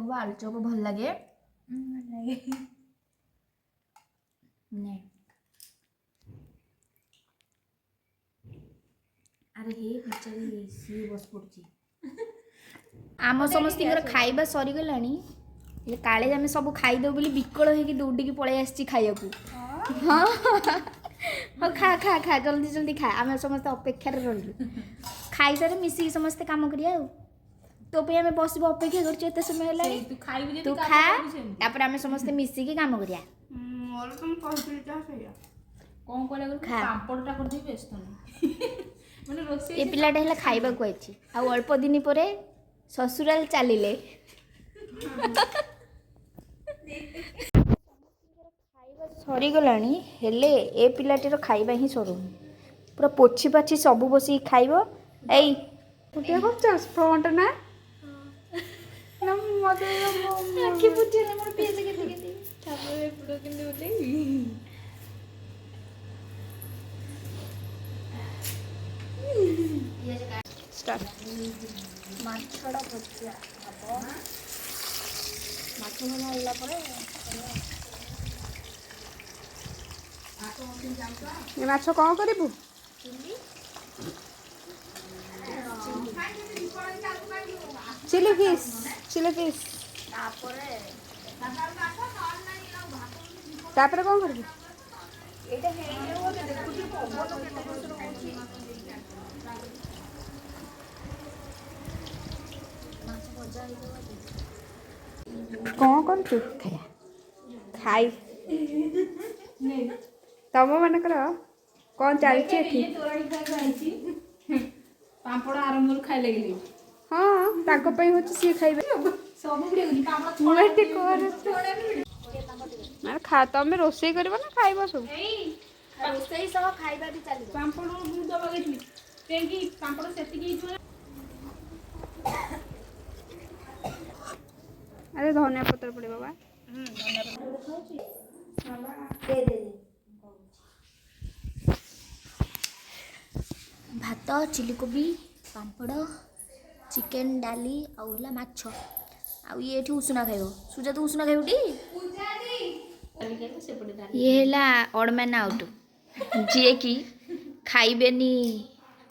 तुमको आलूचप भल लगे नहीं अरे हे बेचारी सी बस पड़ची आम समस्त खाइबा सरीगलानी काले आम सब खाईदेव बोली विकल होगी दौड़ी पलि आसी खाइबा हाँ हाँ खा खा खा जल्दी जल्दी खा आम समस्त अपेक्षा रही खाई सारे मिसिकी समस्ते काम करिया तो पे आम बस अपेक्षा करते समय है तू खा तापर आम समस्ते मिसिकी काम करिया कौन करा पापड़टा कर दे व्यस्त माने रोसे ए पिलाटा है खाइबा को आइछि आ अल्प दिन पर ससुराल चलिले खाइबा सरी गलानी हेले ए पिलाटीर खाइबा ही सरुनी पूरा पोछि पाछि सब बसी खाइबो एई कुटिया करछस फ्रंट ना ना मते आखि बुझेले मोर पेज केते केते तापर पुडो किंदे बोले स्टार्ट माछड़ा भजिया अब माछ भजा होला परे ये माछ कौन करिबु चिली फिश तापर कौन करिबु एटा हेले हो देखुची पवन केते बसर होची माछ भजा कौन कर खाया खाई तम मानकर कौन चलती पापड़ आरंभ खाई लगे हाँ ताको पई होची सी खाइबे माने खा तमे रोसई करबो ना खाइबो सब रोसई सह खाइबा भी चली पापड़ मु दबा गइली तेंकी पापड़ सेति की छु अरे धनिया पत्र पड़े बाबा दे दे भात चिली कोबी पापड़ चिकेन डाली आउ हला माछ आउ ये एठी उसना खाइबो सुजा तो उसना खाइबो टी ये हला ऑडमैन आउट जे की खाइबेनी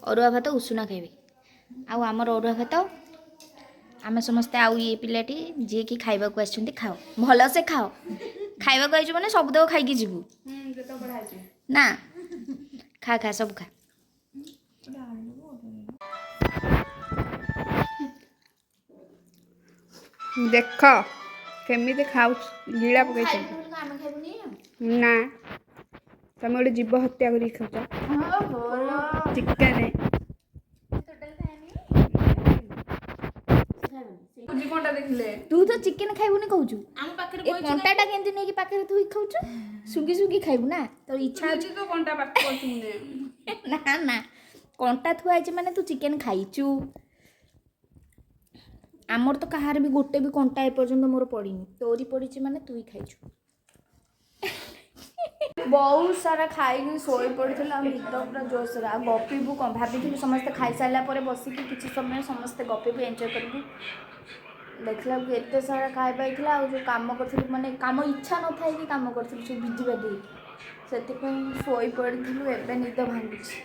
अरुआ भात उसना खाइबे आउ हमर अरुआ भात आमे समस्ते आउ ये पिलाटी जे की खाइबा को आछंती खाओ भलो से खाओ खाइबा को आइजो माने सब दो खाइ की जीवु जतो बडा छै ना खा खा सब खा देख केमिति खाउ लीला पकई ना तमे गोटे जीव हत्या करी खाउछ चिकन जीवनटा देखले तू तो चिकेन खाइबुनी कहूछु हम पाखरे ए कंटाटा केंति नै कि पाखरे तू खाउछु सुगी सुगी खाइबु ना तो इच्छा अछि तो कोनटा पाख करछु ने ना ना कंटा थुआ आइछ माने तू चिकेन खाइछु आमर तो कहार भी गोटे भी कंटा ए पर्यंत मोर पड़ीनी तोरी पड़ीची माने तू ही खाइछु बहुत सारा खाई सोई पड़थिला हम निद पूरा जोशरा गपीबू कम भाभी समस्त खाई सारा पर बसिकी किछि समय समस्त गपीबू एंजॉय करबू देखला एते सारा खाई पाइथिला आ जो काम करथिलु माने काम इच्छा न थाई कि काम करथिलु सब बिजी बादी सेति पई सोई पड़थिलु एबे निद भांगुछि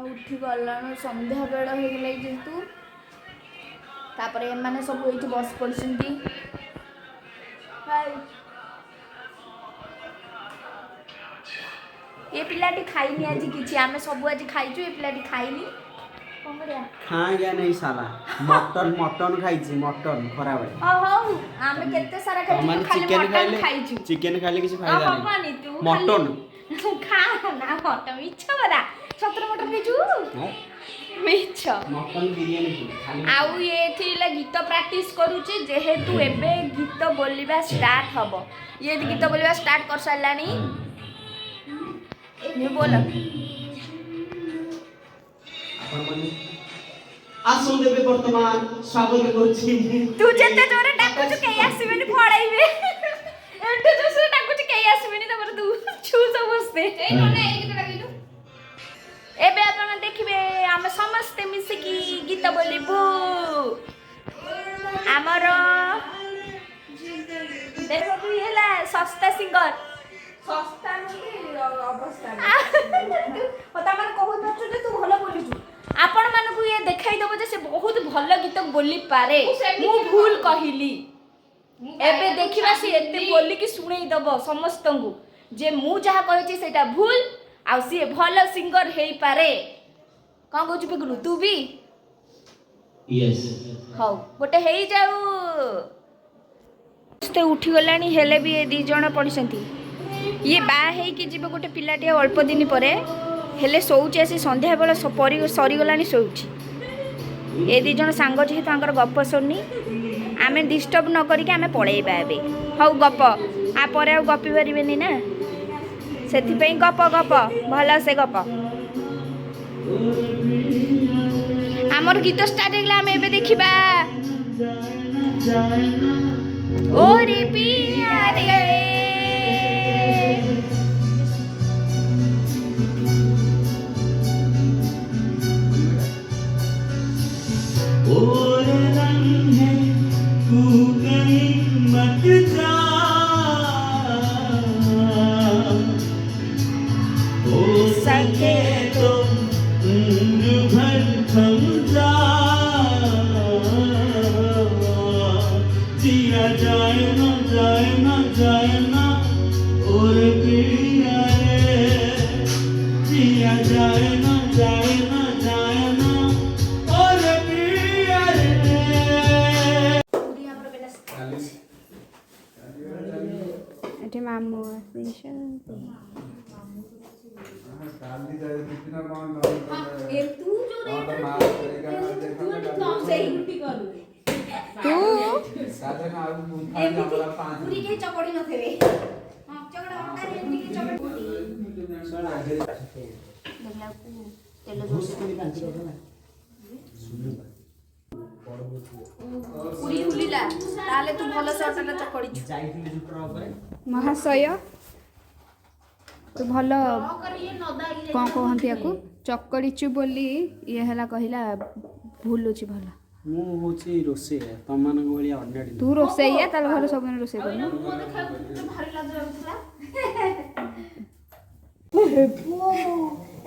उठी गलान संध्या बेला हो गला जेतु तापर एमाने सब एठी बस पड़छंती ये पिलाटी खाइनी आज किछि आमे सब आज खाइछु ये पिलाटी खाइनी कोन करिया खाए या नहीं साला मटन खाइछि मटन खराब है ओ हो आमे केते सारा खाइछु खाली मटन खाइछु चिकन खाइले किछि फायदा नहीं हमानी तू मटन खा ना मटन इच्छा बरा छत्र मटन खाइछु मिछ मटन बिरयानी खाली आउ ये थिला गीत प्रैक्टिस करूची जेहेतु एबे गीत बोलिबा स्टार्ट हबो ये गीत बोलिबा स्टार्ट कर सारलानी ये बोल आसन देबे वर्तमान स्वागत करछि तू जते जोरे डाकुछु के आसीबेनी फड़ाइबे एते जोरे डाकुछु के आसीबेनी तबर तू छु समस्ते ए नने ए गीत डाकिलु एबे आपण देखिबे हम समस्त मिसिकी गीत बोलिबू ଆମର ଦେଖ ତୁ ହେଲା ଶସ୍ତା ସିଙ୍ଗର ଶସ୍ତା ନୁହେଁ ଅବସ୍ଥା ତାମାନେ କହୁଛୁ ଯେ ତୁ ଭଲ ବୋଲୁଛୁ ଆପଣମାନଙ୍କୁ ଇଏ ଦେଖାଇଦେବ ଯେ ସେ ବହୁତ ଭଲ ଗୀତ ବୋଲି ପାରେ ମୁଁ ଭୁଲ କହିଲି ଏବେ ଦେଖିବା ସେ ଏତେ ବୋଲିକି ଶୁଣେଇଦବ ସମସ୍ତଙ୍କୁ ଯେ ମୁଁ ଯାହା କହିଛି ସେଇଟା ଭୁଲ ଆଉ ସିଏ ଭଲ ସିଙ୍ଗର ହେଇପାରେ କ'ଣ କହୁଛୁ ପିଗୁଲୁ ତୁ ବି ହଉ ଗୋଟେ ହେଇଯାଉ ସମସ୍ତେ ଉଠିଗଲାଣି ହେଲେ ବି ଏ 2 ଜଣ ପଡ଼ିଛନ୍ତି ଇଏ ବାହା ହେଇକି ଯିବ ଗୋଟେ ପିଲାଟିଏ ଅଳ୍ପ ଦିନ ପରେ ହେଲେ ଶୋଉଛି ଆସି ସନ୍ଧ୍ୟାବେଳେ ସରିଗଲାଣି ଶୋଉଛି ଏ 2 ଜଣ ସାଙ୍ଗ ଯେହେତୁ ତାଙ୍କର ଗପ ଶୁଣି ଆମେ ଡିଷ୍ଟର୍ବ ନ କରିକି ଆମେ ପଳେଇବା ଏବେ ହଉ ଗପ ଆ ପରେ ଆଉ ଗପି ପାରିବେନି ନା ସେଥିପାଇଁ ଗପ ଗପ ଭଲ ସେ ଗପ ଆମର ଗୀତ ଷ୍ଟାର୍ଟ ହେଇଗଲା ଆମେ ଏବେ ଦେଖିବା ଓରେ ପିଆ ରେ और रंग है तू कहीं मत जा हो सके तो उम्र भर थम जा जिया जाए ना जाए ना जाए ना और पिया रे जिया जाए ना जाए ना जाए ना और पिया रे ଏଠି ମାମୁଁ ଆସିଛନ୍ତି ତାହେଲେ ତୁ ଭଲ ସଟଟା ଚକଡ଼ିଛୁ ମହାଶୟ ତୁ ଭଲ କ'ଣ କହନ୍ତି ୟାକୁ ଚକଡ଼ିଛୁ ବୋଲି ଇଏ ହେଲା କହିଲା ଭୁଲୁଛି ଭଲ ମୁଁ ହଉଛି ରୋଷେଇ ତମମାନଙ୍କ ଭଳିଆ ଅନ୍ୟ ତୁ ରୋଷେଇଆ ତାହେଲେ ଘରେ ସବୁଦିନ ରୋଷେଇ କରୁନୁ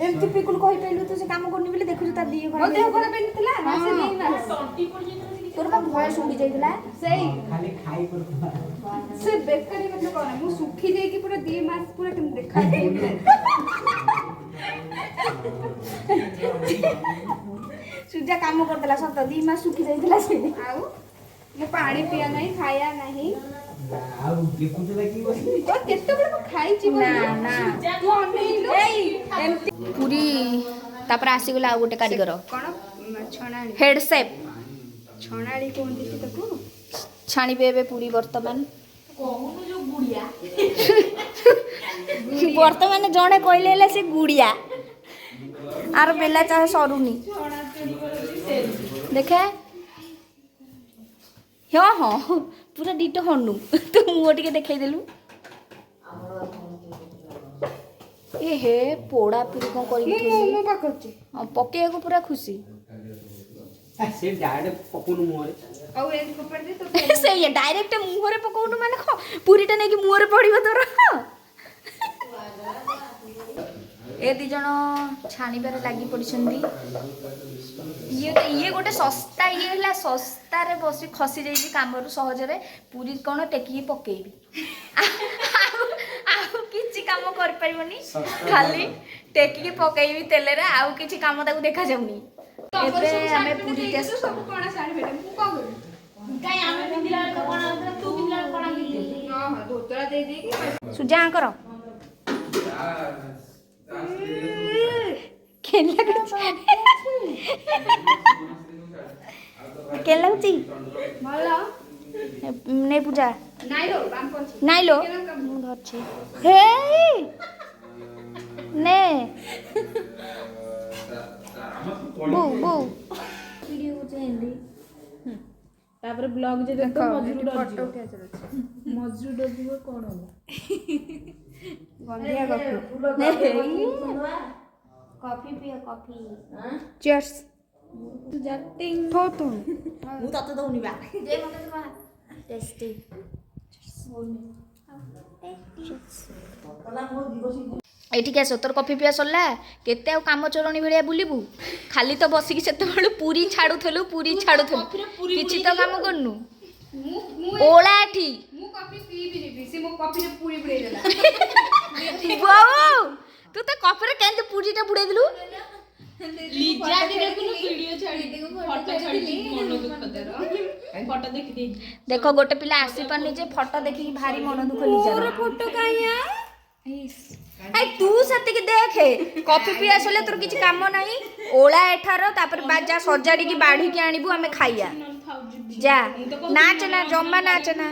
ଏମିତି ପିକୁଲ କହିପାରିଲୁ ତୁ ସେ କାମ କରୁନି ବୋଲି ଦେଖୁଛୁ ତା ଦେହ ଖରାପ ହେଇଥିଲା ତୋର ବା ଭଏସ ଉଡ଼ି ଯାଇଥିଲା ସେଇ ଖାଲି ଖାଇ କରୁଥିବା ସେ ବେକାରୀ କଥା କହନା ମୁଁ ଶୁଖି ଯାଇକି ପୁରା 2 ମାସ ପୁରା କେମିତି ଦେଖା ସୂର୍ଯ୍ୟା କାମ କରିଦେଲା ସତ 2 ମାସ ଶୁଖି ଯାଇଥିଲା ସେ ଆଉ ମୁଁ ପାଣି ପିଆ ନାହିଁ ଖାଇବା ନାହିଁ ଆଉ ଦେଖୁଥିଲା କି ବସି ତ କେତେବେଳେ ମୁଁ ଖାଇଛି ନା ନା ତୁ ଅନେଇଲୁ ଏମିତି ପୁରୀ ତାପରେ ଆସିଗଲା ଆଉ ଗୋଟେ କାରିଗର କ'ଣ ଛଣାଳି ହେଡ୍ ସେଫ୍ ଛଣାଳି କୁହନ୍ତି କି ତାକୁ ଛାଣିବେ ଏବେ ପୁରୀ ବର୍ତ୍ତମାନ କହୁନୁ ଯୋଉ ଗୁଡିଆ ବର୍ତ୍ତମାନ ଜଣେ କହିଲେ ହେଲେ ସେ ଗୁଡିଆ ଆର ବେଲା ଚାହ ସରୁନି ଦେଖେ ହଁ ହଁ ପୁରା ଦିଟ ହନୁ ତୁ ମୁହଁ ଟିକେ ଦେଖେଇଦେଲୁ ଏ ହେ ପୋଡ଼ା ପୁରୀ କ'ଣ କରିକି ମୁଁ ପାଖୁଛି ପକେଇବାକୁ ପୁରା ଖୁସି ସେ ଡାଇରେକ୍ଟ ପକଉନୁ ମୁହଁରେ ଆଉ ଏମିତି ଫୋପାଡ଼ି ଦେ ତ ସେଇଆ ଡାଇରେକ୍ଟ ମୁହଁରେ ପକଉନୁ ମାନେ କ'ଣ ପୁରୀଟା ନେଇକି ମୁହଁରେ ପଡ଼ିବ ତୋର ଏ 2 ଜଣ ଛାଣିବାରେ ଲାଗି ପଡ଼ିଛନ୍ତି ଇଏ ଗୋଟେ ଶସ୍ତା ଇଏ ହେଲା ଶସ୍ତାରେ ବସି ଖସି ଯାଇଛି କାମରୁ ସହଜରେ ପୁରୀ କ'ଣ ଟେକିକି ପକେଇବି ଆଉ କିଛି କାମ କରିପାରିବନି ଖାଲି ଟେକିକି ପକେଇବି ତେଲରେ ଆଉ କିଛି କାମ ତାକୁ ଦେଖାଯାଉନି ଏବେ ଆମେ ପୁରୀ ସବୁ କ'ଣ ଶାଢ଼ୀ ଭେଟ ମୁଁ କ'ଣ କରିବି କାଇଁ ଆମେ ପିନ୍ଧିଲା ବେଳେ କଣ ତୁ ପିନ୍ଧିଲା ବେଳେ କଣ ପିନ୍ଧିଲି ହଁ ଧୋତରା ଦେଇ ଦେଇକି ସୁଜାଙ୍କର କେନ୍ ଲାଗୁଛି ଭଲ ନେ ପୂଜା ନାଇଁ ଲୋ ବାମ୍ ପଛି ନାଇଁ लो ମୁଁ ଧରଛି ହେ ନେ ବୋ ବୋ ଭିଡ଼ିଓ ଚାହିଁଲି ତାପରେ ବ୍ଲଗ ଯେ ଦେଖ ମଜୁରୀ ଫଟୋ ଡରିଯିବ ଉଠେଇ ଚାଲୁଛି ମଜୁରୀ ଡରିଯିବ କଣ ହବ ଗନ୍ଧିଆ କଫି कॉफी पियो कॉफी चियर्स तू जाटिंग हो तुम ମୁଁ ତତେ ଦଉନି ବା ଯେ ମତେ କହ ଟେଷ୍ଟି ଏଇଠିକି ଆସ ତୋର କଫି ପିଆ ସରିଲା କେତେ ଆଉ କାମ ଚୋରଣୀ ଭଳିଆ ବୁଲିବୁ ଖାଲି ତ ବସିକି ସେତେବେଳେ ପୁରୀ ଛାଡୁଥିଲୁ କିଛି ତ କାମ କରୁନୁ ଓଳା ଏଠି ମୁଁ କଫି ପିଇବିନି ସେ ମୋ କଫିରେ ପୁରୀ ବୁଡେଇ ଦେଲା ବୋଉ ତୁ ତ କଫିରେ କେମିତି ପୁରୀଟା ବୁଡେଇ ଦେଲୁ ଲିଜା ବି ଦେଖୁନୁ ଭିଡିଓ ଛାଡି ଫଟୋ ଛାଡିଛି ମନ ଦୁଃଖ ତାର ଫଟୋ ଦେଖି ଦେଇଛି ଦେଖ ଗୋଟେ ପିଲା ଆସିପାରୁନି ଯେ ଫଟୋ ଦେଖିକି ଭାରି ମନ ଦୁଃଖ ଲିଜାର ଫଟୋ କାଇଆ ତୁ ସେତିକି ଦେଖେ କଫି ପିଆ ସରିଲେ ତୋର କିଛି କାମ ନାହିଁ ଓଳା ଏଠାର ତାପରେ ଯା ସଜାଡ଼ିକି ବାଢିକି ଆଣିବୁ ଆମେ ଖାଇବା ଯା ନାଚ ନା ଜମା ନାଚ ନା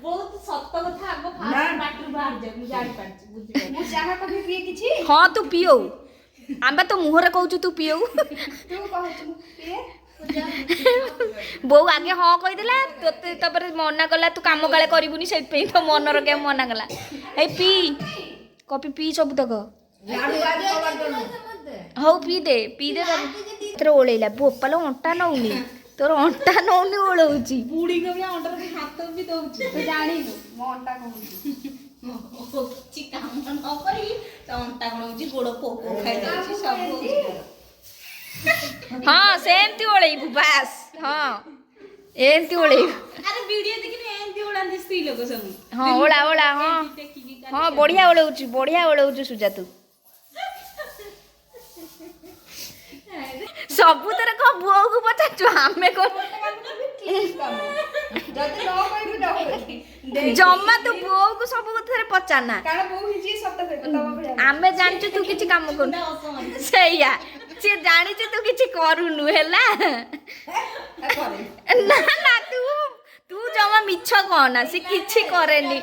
ବହୁତ ସତ କଥା ଆଗ ଫାଷ୍ଟ ପାଟିରୁ ବାହାରି ଯାଏ ମୁଁ ଜାଣିପାରିଛି ବୁଝିପାରିଲି ମୁଁ ଚାହା କଫି ପିଏ କିଛି ହଁ ତୁ ପିଓ ଆମେ ତ ମୁହଁରେ କହୁଛୁ ତୁ ପିଓ ତୁ କହୁଛୁ ମୁଁ ପିଏ ବୋଉ ଆଗେ ହଁ କହିଦେଲା ତୋତେ ତାପରେ ମନା କଲା ତୁ କାମ କାଳେ କରିବୁନି ସେଇଥିପାଇଁ ତ ମନର କେ ମନା କଲା ଏଇ କଫି ପିଇ ସବୁ ତକ ହଉ ପିଇ ଦେ ତୋର ଓଳେଇଲା ବୋପାଲ ଅଣ୍ଟା ନଉନି ତୋର ଅଣ୍ଟା ନଉନି ଓଳଉଛି ବୁଢୀଙ୍କ ବି ଅଣ୍ଟାରେ ହାତ ବି ଦଉଛି ତୁ ଜାଣିନୁ ମୋ ଅଣ୍ଟା କହୁଛି କିଛି କାମ ନ କରି ତା ଅଣ୍ଟା କଣ ହଉଛି ଗୋଡ ପୋକ ଖାଇଯାଉଛି ସବୁ ହଉଛି ହଁ ସେମିତି ଓଳେଇବୁ ବାସ୍ ହଁ ଏମିତି ଓଳେଇବୁ ଆରେ ଭିଡିଓ ଦେଖିନି ଏମିତି ଓଳାନ୍ତି ସ୍ତ୍ରୀ ଲୋକ ସବୁ ହଁ ଓଳା ଓଳା ହଁ ହଁ ବଢିଆ ଓଳଉଛୁ ସୁଜା ତୁ ସବୁଥିରେ କହ ବୋଉକୁ ପଚାରୁଛୁ ଆମେ କଣ ଯଦି ନ କହିବି ଡହଉଛି ଜମା ତୁ ବୋଉକୁ ସବୁ କଥାରେ ପଚାରନା କାରଣ ବୋଉ ହିଁ ଯିଏ ସତ କହିବ ତମ ଭଳିଆ ଆମେ ଜାଣିଛୁ ତୁ କିଛି କାମ କରୁନୁ ସେଇଆ ସିଏ ଜାଣିଛୁ ତୁ କିଛି କରୁନୁ ହେଲା ନା ନା ତୁ ଜମା ମିଛ କହନା ସେ କିଛି କରେନି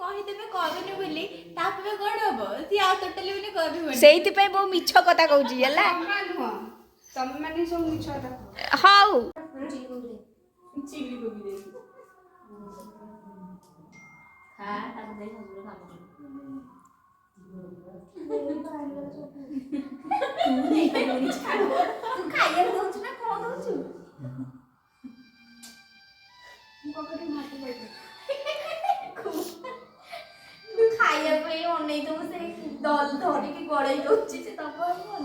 କହିଦେବେ କରୁନି ବୋଲି ତାପରେ କଣ ହବ ସିଏ ଆଉ ଟୋଟାଲି ବୋଲି କରିବନି ସେଇଥିପାଇଁ ବୋଉ ମିଛ କଥା କହୁଛି ହେଲା ଜମା ନୁହଁ ତମେ ମାନେ ସବୁ ମିଛ କଥା ହଉ ଚିଲି କୋବି ଦେଇଛି ଖା ତାକୁ ଦେଇ ହଜୁର କାମ ତୁ ଖାଇବାକୁ ଦଉଛୁ ନା କଣ ଦଉଛୁ ତୁ ଖାଇବା ପାଇଁ ଅନେଇ ଦବୁ ସେ ଧରିକି ଗଳେଇ ଦଉଛି ସେ ଦବ କଣ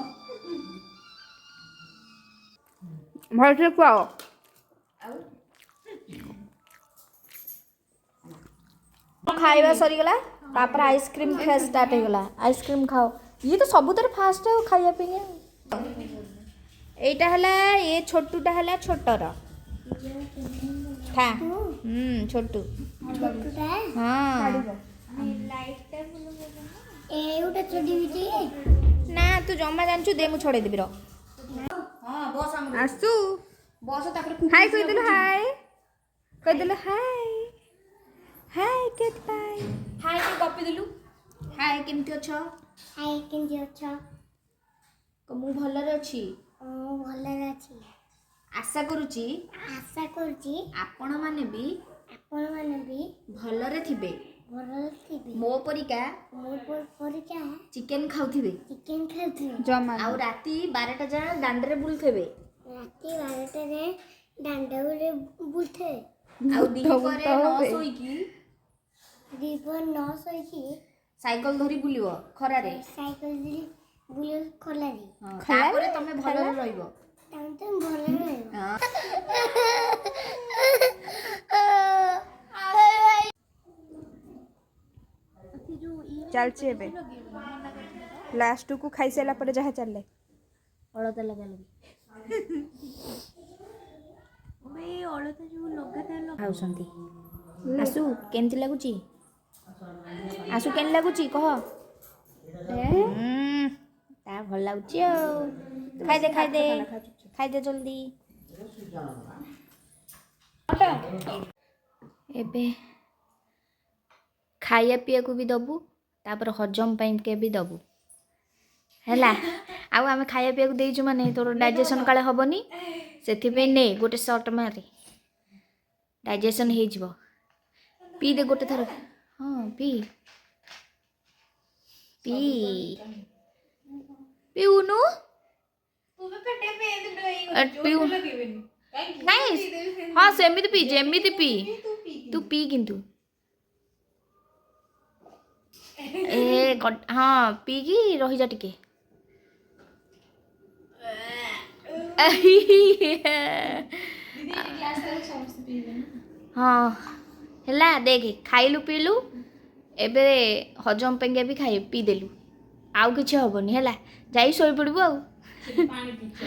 ଭଲସେ ଖୁଆଅ ଖାଇବା ସରିଗଲା ତାପରେ ଆଇସ୍କ୍ରିମ୍ ଖାଇବା ଷ୍ଟାର୍ଟ ହେଇଗଲା ଆଇସ୍କ୍ରିମ୍ ଖାଅ ଇଏ ତ ସବୁଥିରେ ଫାଷ୍ଟ ଆଉ ଖାଇବା ପାଇଁ ଏଇଟା ହେଲା ଏ ଛୋଟୁଟା ହେଲା ଛୋଟର ଖା ଛୋଟୁ ହଁ ନା ତୁ ଜମା ଜାଣିଛୁ ଦେ ମୁଁ ଛଡେଇ ଦେବି ର ଆସୁ ହାଇ କହିଦେଲୁ ହାଇ ହାଇ ଟିକେ ଗପି ଦେଲୁ ହାଇ କେମିତି ଅଛ ମୁଁ ଭଲରେ ଅଛି ଆଶା କରୁଛି ଆପଣମାନେ ବି ଭଲରେ ଥିବେ ମୋ ପରିକା ଚିକେନ ଖାଉଥିବେ ଜମା ଆଉ ରାତି 12ଟା ଯାଏଁ ଦାଣ୍ଡରେ ବୁଲୁଥିବେ ଆଉ ଦିପହରେ ନ ଶୋଇକି ସାଇକେଲ ଧରି ବୁଲିବ ଖରାରେ ତାପରେ ତମେ ଭଲରେ ରହିବ ଚାଲିଛି ଏବେ ଲାଷ୍ଟକୁ ଖାଇସାରିଲା ପରେ ଯାହା ଚାଲେ ଅଳତା ଲଗାଲଗି ଖାଉଛନ୍ତି ଆସୁ କେମିତି ଲାଗୁଛି କହ ତା ଭଲ ଲାଗୁଛି ଆଉ ଖାଇଦେ ଜଲ୍ଦି ଏବେ ଖାଇବା ପିଇବାକୁ ବି ଦବୁ ତାପରେ ହଜମ ପାଇଁ ବି ଦବୁ ହେଲା ଆଉ ଆମେ ଖାଇବା ପିଇବାକୁ ଦେଇଛୁ ମାନେ ତୋର ଡାଇଜେସନ୍ କାଳେ ହବନି ସେଥିପାଇଁ ନେ ଗୋଟେ ସର୍ଟ ମାରେ ଡାଇଜେସନ୍ ହେଇଯିବ ପିଇ ଦେ ଗୋଟେ ଥର ହଁ ପିଉନୁ ପିଉ ନାଇଁ ହଁ ସେମିତି ପି ଯେମିତି ପି ତୁ ପି କିନ୍ତୁ ହଁ ପିଇକି ରହିଯା ଟିକେ ହଁ ହେଲା ଦେଖେ ଖାଇଲୁ ପିଇଲୁ ଏବେ ହଜମ ପାଇଁକା ବି ପିଇଦେଲୁ ଆଉ କିଛି ହବନି ହେଲା ଯାଇ ଶୋଇପଡ଼ିବୁ ଆଉ ପାଣି ପିଇଛି